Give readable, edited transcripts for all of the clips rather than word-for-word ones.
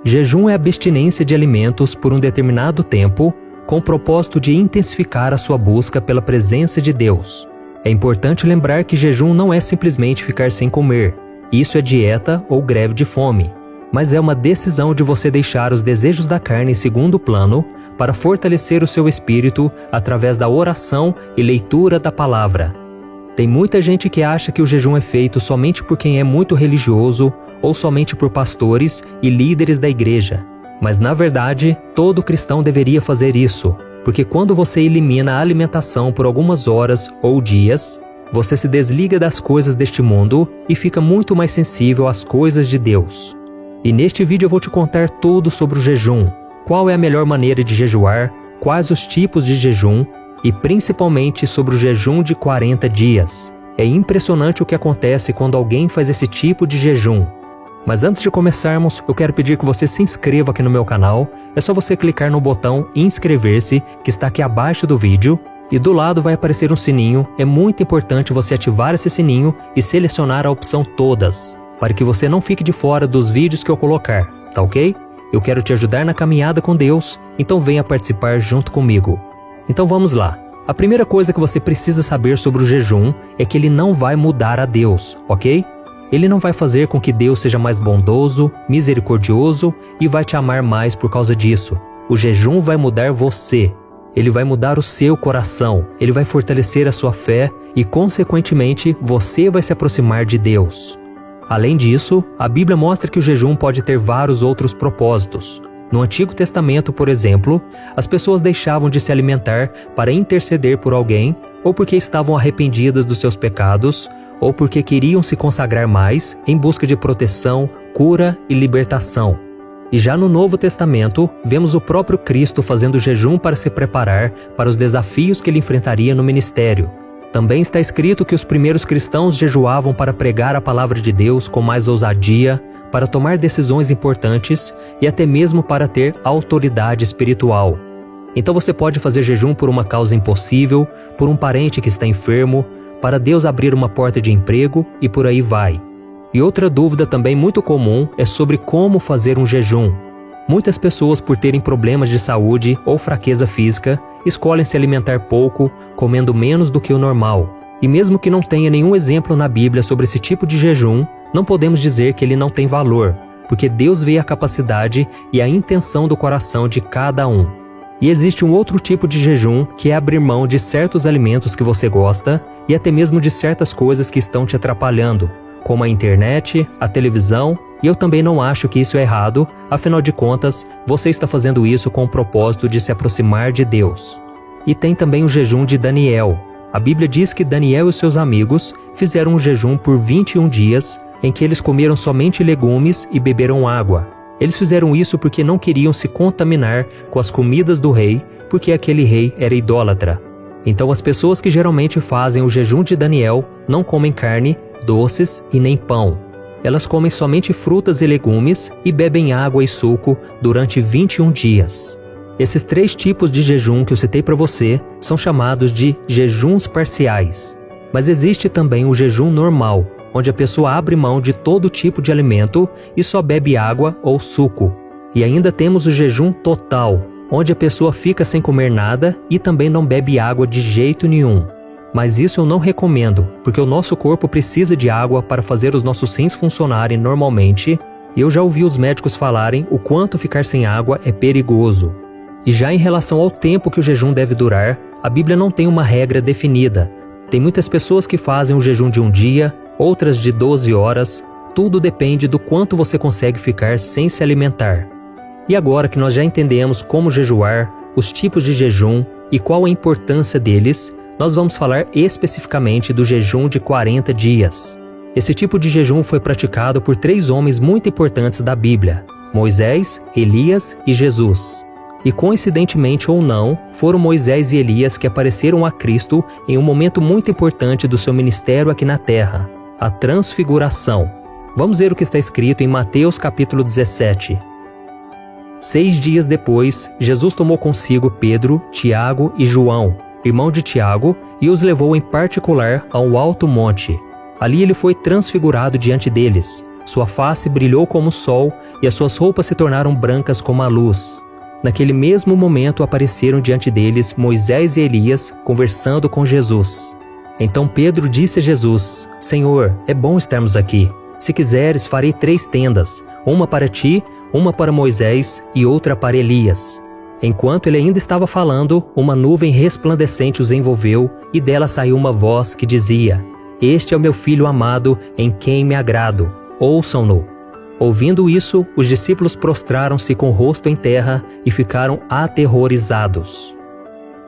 Jejum é a abstinência de alimentos por um determinado tempo, com o propósito de intensificar a sua busca pela presença de Deus. É importante lembrar que jejum não é simplesmente ficar sem comer. Isso é dieta ou greve de fome. Mas é uma decisão de você deixar os desejos da carne em segundo plano para fortalecer o seu espírito através da oração e leitura da palavra. Tem muita gente que acha que o jejum é feito somente por quem é muito religioso ou somente por pastores e líderes da igreja. Mas na verdade, todo cristão deveria fazer isso, porque quando você elimina a alimentação por algumas horas ou dias, você se desliga das coisas deste mundo e fica muito mais sensível às coisas de Deus. E neste vídeo eu vou te contar tudo sobre o jejum, qual é a melhor maneira de jejuar, quais os tipos de jejum e principalmente sobre o jejum de 40 dias. É impressionante o que acontece quando alguém faz esse tipo de jejum. Mas antes de começarmos, eu quero pedir que você se inscreva aqui no meu canal. É só você clicar no botão inscrever-se, que está aqui abaixo do vídeo, e do lado vai aparecer um sininho. É muito importante você ativar esse sininho e selecionar a opção todas, para que você não fique de fora dos vídeos que eu colocar, tá ok? Eu quero te ajudar na caminhada com Deus, então venha participar junto comigo. Então vamos lá. A primeira coisa que você precisa saber sobre o jejum é que ele não vai mudar a Deus, ok? Ele não vai fazer com que Deus seja mais bondoso, misericordioso e vai te amar mais por causa disso. O jejum vai mudar você. Ele vai mudar o seu coração. Ele vai fortalecer a sua fé e, consequentemente, você vai se aproximar de Deus. Além disso, a Bíblia mostra que o jejum pode ter vários outros propósitos. No Antigo Testamento, por exemplo, as pessoas deixavam de se alimentar para interceder por alguém, ou porque estavam arrependidas dos seus pecados, ou porque queriam se consagrar mais em busca de proteção, cura e libertação. E já no Novo Testamento, vemos o próprio Cristo fazendo jejum para se preparar para os desafios que ele enfrentaria no ministério. Também está escrito que os primeiros cristãos jejuavam para pregar a palavra de Deus com mais ousadia, para tomar decisões importantes e até mesmo para ter autoridade espiritual. Então você pode fazer jejum por uma causa impossível, por um parente que está enfermo, para Deus abrir uma porta de emprego e por aí vai. E outra dúvida também muito comum é sobre como fazer um jejum. Muitas pessoas, por terem problemas de saúde ou fraqueza física, escolhem se alimentar pouco, comendo menos do que o normal. E mesmo que não tenha nenhum exemplo na Bíblia sobre esse tipo de jejum, não podemos dizer que ele não tem valor, porque Deus vê a capacidade e a intenção do coração de cada um. E existe um outro tipo de jejum, que é abrir mão de certos alimentos que você gosta e até mesmo de certas coisas que estão te atrapalhando, como a internet, a televisão, e eu também não acho que isso é errado, afinal de contas, você está fazendo isso com o propósito de se aproximar de Deus. E tem também o jejum de Daniel. A Bíblia diz que Daniel e seus amigos fizeram um jejum por 21 dias, em que eles comeram somente legumes e beberam água. Eles fizeram isso porque não queriam se contaminar com as comidas do rei, porque aquele rei era idólatra. Então as pessoas que geralmente fazem o jejum de Daniel não comem carne, doces e nem pão. Elas comem somente frutas e legumes e bebem água e suco durante 21 dias. Esses 3 tipos de jejum que eu citei para você são chamados de jejuns parciais. Mas existe também o jejum normal, onde a pessoa abre mão de todo tipo de alimento e só bebe água ou suco. E ainda temos o jejum total, onde a pessoa fica sem comer nada e também não bebe água de jeito nenhum. Mas isso eu não recomendo, porque o nosso corpo precisa de água para fazer os nossos rins funcionarem normalmente, e eu já ouvi os médicos falarem o quanto ficar sem água é perigoso. E já em relação ao tempo que o jejum deve durar, a Bíblia não tem uma regra definida. Tem muitas pessoas que fazem um jejum de um dia, outras de 12 horas, tudo depende do quanto você consegue ficar sem se alimentar. E agora que nós já entendemos como jejuar, os tipos de jejum e qual a importância deles, nós vamos falar especificamente do jejum de 40 dias. Esse tipo de jejum foi praticado por 3 homens muito importantes da Bíblia: Moisés, Elias e Jesus. E coincidentemente ou não, foram Moisés e Elias que apareceram a Cristo em um momento muito importante do seu ministério aqui na terra, a transfiguração. Vamos ver o que está escrito em Mateus capítulo 17. 6 dias depois, Jesus tomou consigo Pedro, Tiago e João, irmão de Tiago, e os levou em particular a um alto monte. Ali ele foi transfigurado diante deles. sua face brilhou como o sol e as suas roupas se tornaram brancas como a luz. Naquele mesmo momento apareceram diante deles Moisés e Elias conversando com Jesus. Então Pedro disse a Jesus: Senhor, é bom estarmos aqui. Se quiseres, farei 3 tendas, uma para ti, uma para Moisés e outra para Elias. Enquanto ele ainda estava falando, uma nuvem resplandecente os envolveu e dela saiu uma voz que dizia: Este é o meu filho amado, em quem me agrado. Ouçam-no. Ouvindo isso, os discípulos prostraram-se com o rosto em terra e ficaram aterrorizados.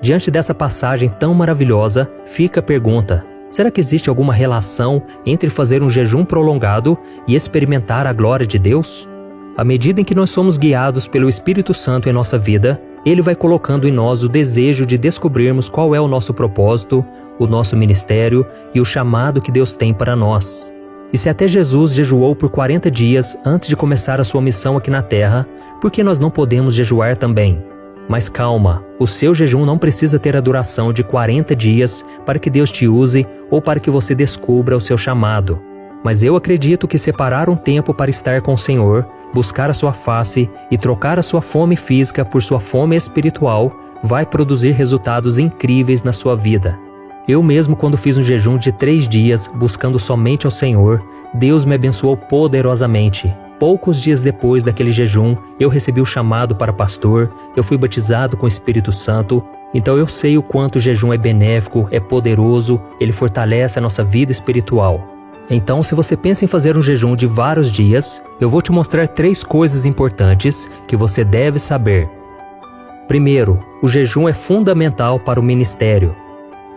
Diante dessa passagem tão maravilhosa, fica a pergunta: será que existe alguma relação entre fazer um jejum prolongado e experimentar a glória de Deus? À medida em que nós somos guiados pelo Espírito Santo em nossa vida, Ele vai colocando em nós o desejo de descobrirmos qual é o nosso propósito, o nosso ministério e o chamado que Deus tem para nós. E se até Jesus jejuou por 40 dias antes de começar a sua missão aqui na Terra, por que nós não podemos jejuar também? Mas calma, o seu jejum não precisa ter a duração de 40 dias para que Deus te use ou para que você descubra o seu chamado. Mas eu acredito que separar um tempo para estar com o Senhor, buscar a sua face e trocar a sua fome física por sua fome espiritual vai produzir resultados incríveis na sua vida. Eu mesmo, quando fiz um jejum de 3 dias buscando somente ao Senhor, Deus me abençoou poderosamente. Poucos dias depois daquele jejum, eu recebi o chamado para pastor, eu fui batizado com o Espírito Santo, então eu sei o quanto o jejum é benéfico, é poderoso, ele fortalece a nossa vida espiritual. Então, se você pensa em fazer um jejum de vários dias, eu vou te mostrar 3 coisas importantes que você deve saber. Primeiro, o jejum é fundamental para o ministério.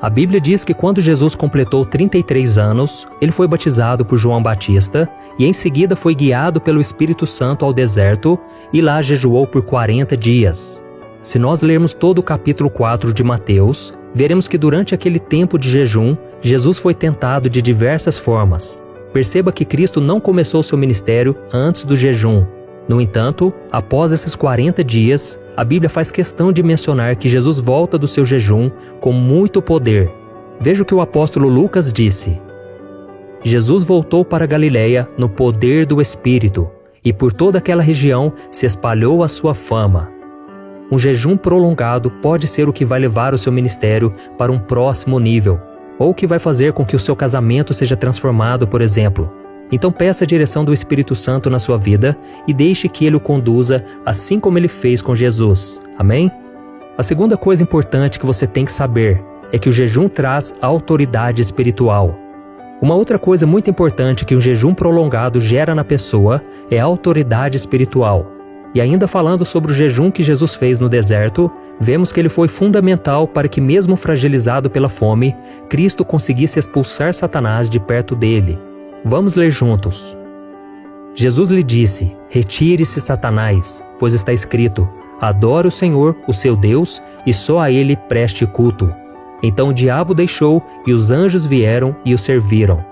A Bíblia diz que quando Jesus completou 33 anos, ele foi batizado por João Batista e em seguida foi guiado pelo Espírito Santo ao deserto e lá jejuou por 40 dias. Se nós lermos todo o capítulo 4 de Mateus, veremos que durante aquele tempo de jejum, Jesus foi tentado de diversas formas. Perceba que Cristo não começou seu ministério antes do jejum. No entanto, após esses 40 dias, a Bíblia faz questão de mencionar que Jesus volta do seu jejum com muito poder. Veja o que o apóstolo Lucas disse. Jesus voltou para Galiléia no poder do Espírito, e por toda aquela região se espalhou a sua fama. Um jejum prolongado pode ser o que vai levar o seu ministério para um próximo nível, ou que vai fazer com que o seu casamento seja transformado, por exemplo. Então peça a direção do Espírito Santo na sua vida e deixe que Ele o conduza assim como Ele fez com Jesus. Amém? A segunda coisa importante que você tem que saber é que o jejum traz autoridade espiritual. Uma outra coisa muito importante que um jejum prolongado gera na pessoa é a autoridade espiritual. E ainda falando sobre o jejum que Jesus fez no deserto, vemos que ele foi fundamental para que, mesmo fragilizado pela fome, Cristo conseguisse expulsar Satanás de perto dele. Vamos ler juntos. Jesus lhe disse: Retire-se, Satanás, pois está escrito: Adore o Senhor, o seu Deus, e só a Ele preste culto. Então o diabo deixou e os anjos vieram e o serviram.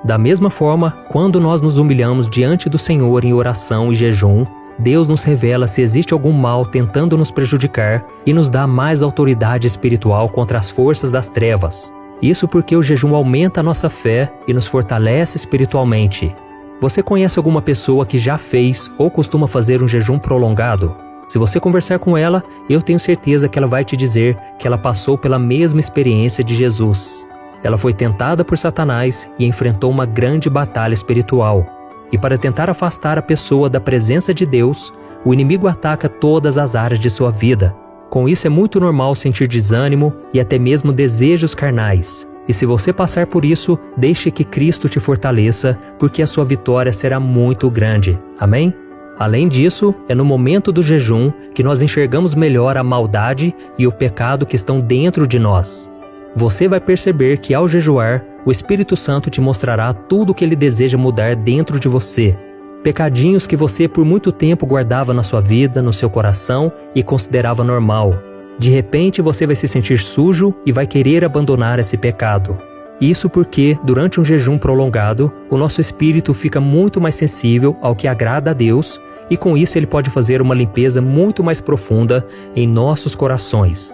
Da mesma forma, quando nós nos humilhamos diante do Senhor em oração e jejum, Deus nos revela se existe algum mal tentando nos prejudicar e nos dá mais autoridade espiritual contra as forças das trevas. Isso porque o jejum aumenta a nossa fé e nos fortalece espiritualmente. Você conhece alguma pessoa que já fez ou costuma fazer um jejum prolongado? Se você conversar com ela, eu tenho certeza que ela vai te dizer que ela passou pela mesma experiência de Jesus. Ela foi tentada por Satanás e enfrentou uma grande batalha espiritual. E para tentar afastar a pessoa da presença de Deus, o inimigo ataca todas as áreas de sua vida. Com isso é muito normal sentir desânimo e até mesmo desejos carnais. E se você passar por isso, deixe que Cristo te fortaleça, porque a sua vitória será muito grande. Amém? Além disso, é no momento do jejum que nós enxergamos melhor a maldade e o pecado que estão dentro de nós. Você vai perceber que ao jejuar, o Espírito Santo te mostrará tudo o que Ele deseja mudar dentro de você. Pecadinhos que você por muito tempo guardava na sua vida, no seu coração e considerava normal. De repente você vai se sentir sujo e vai querer abandonar esse pecado. Isso porque, durante um jejum prolongado, o nosso espírito fica muito mais sensível ao que agrada a Deus e com isso Ele pode fazer uma limpeza muito mais profunda em nossos corações.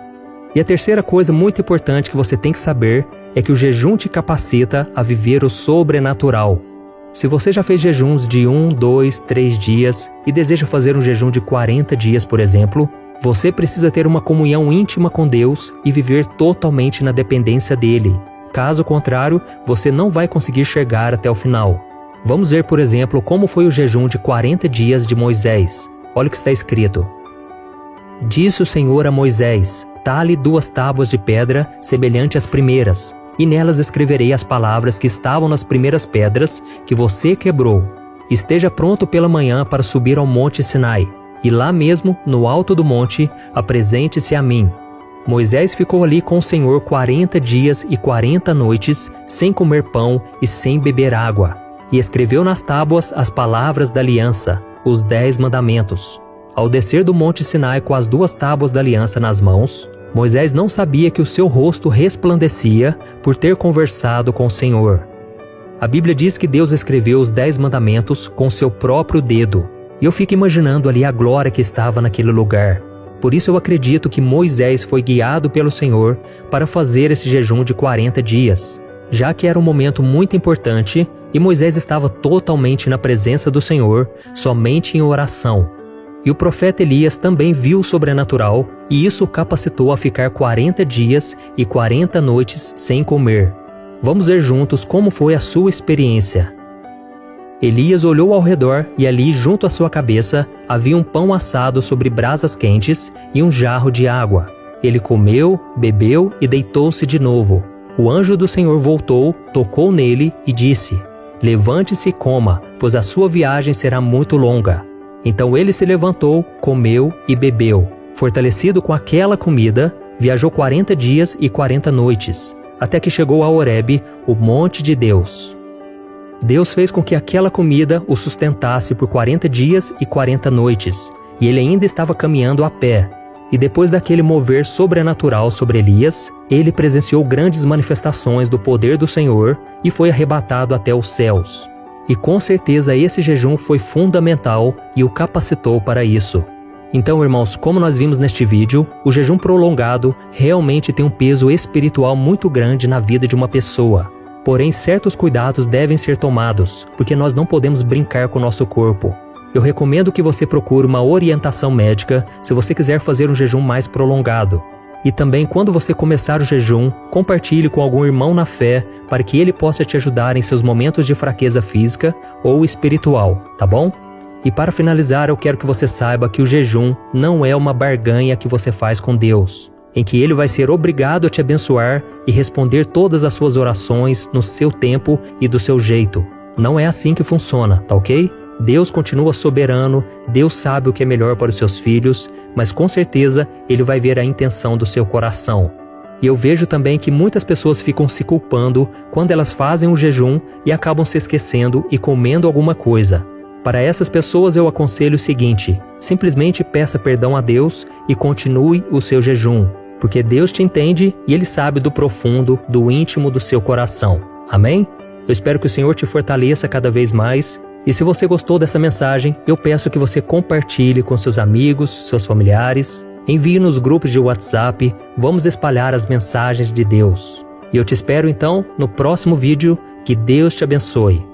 E a terceira coisa muito importante que você tem que saber é que o jejum te capacita a viver o sobrenatural. Se você já fez jejuns de 1, 2, 3 dias e deseja fazer um jejum de 40 dias, por exemplo, você precisa ter uma comunhão íntima com Deus e viver totalmente na dependência dele. Caso contrário, você não vai conseguir chegar até o final. Vamos ver, por exemplo, como foi o jejum de 40 dias de Moisés. Olha o que está escrito. Disse o Senhor a Moisés: tale 2 tábuas de pedra, semelhante às primeiras, e nelas escreverei as palavras que estavam nas primeiras pedras que você quebrou. Esteja pronto pela manhã para subir ao monte Sinai, e lá mesmo, no alto do monte, apresente-se a mim. Moisés ficou ali com o Senhor 40 dias e 40 noites, sem comer pão e sem beber água, e escreveu nas tábuas as palavras da aliança, os 10 mandamentos. Ao descer do monte Sinai com as 2 tábuas da aliança nas mãos, Moisés não sabia que o seu rosto resplandecia por ter conversado com o Senhor. A Bíblia diz que Deus escreveu os 10 mandamentos com seu próprio dedo, e eu fico imaginando ali a glória que estava naquele lugar. Por isso eu acredito que Moisés foi guiado pelo Senhor para fazer esse jejum de 40 dias, já que era um momento muito importante e Moisés estava totalmente na presença do Senhor, somente em oração. E o profeta Elias também viu o sobrenatural, e isso o capacitou a ficar 40 dias e 40 noites sem comer. Vamos ver juntos como foi a sua experiência. Elias olhou ao redor e ali, junto à sua cabeça, havia um pão assado sobre brasas quentes e um jarro de água. Ele comeu, bebeu e deitou-se de novo. O anjo do Senhor voltou, tocou nele e disse: levante-se e coma, pois a sua viagem será muito longa. Então ele se levantou, comeu e bebeu. Fortalecido com aquela comida, viajou 40 dias e 40 noites, até que chegou a Horebe, o monte de Deus. Deus fez com que aquela comida o sustentasse por 40 dias e 40 noites, e ele ainda estava caminhando a pé. E depois daquele mover sobrenatural sobre Elias, ele presenciou grandes manifestações do poder do Senhor e foi arrebatado até os céus. E com certeza esse jejum foi fundamental e o capacitou para isso. Então, irmãos, como nós vimos neste vídeo, o jejum prolongado realmente tem um peso espiritual muito grande na vida de uma pessoa. Porém, certos cuidados devem ser tomados, porque nós não podemos brincar com o nosso corpo. Eu recomendo que você procure uma orientação médica se você quiser fazer um jejum mais prolongado. E também, quando você começar o jejum, compartilhe com algum irmão na fé para que ele possa te ajudar em seus momentos de fraqueza física ou espiritual, tá bom? E para finalizar, eu quero que você saiba que o jejum não é uma barganha que você faz com Deus, em que Ele vai ser obrigado a te abençoar e responder todas as suas orações no seu tempo e do seu jeito. Não é assim que funciona, tá ok? Deus continua soberano, Deus sabe o que é melhor para os seus filhos, mas com certeza Ele vai ver a intenção do seu coração. E eu vejo também que muitas pessoas ficam se culpando quando elas fazem um jejum e acabam se esquecendo e comendo alguma coisa. Para essas pessoas eu aconselho o seguinte: simplesmente peça perdão a Deus e continue o seu jejum, porque Deus te entende e Ele sabe do profundo, do íntimo do seu coração. Amém? Eu espero que o Senhor te fortaleça cada vez mais. E se você gostou dessa mensagem, eu peço que você compartilhe com seus amigos, seus familiares, envie nos grupos de WhatsApp, vamos espalhar as mensagens de Deus. E eu te espero então no próximo vídeo. Que Deus te abençoe.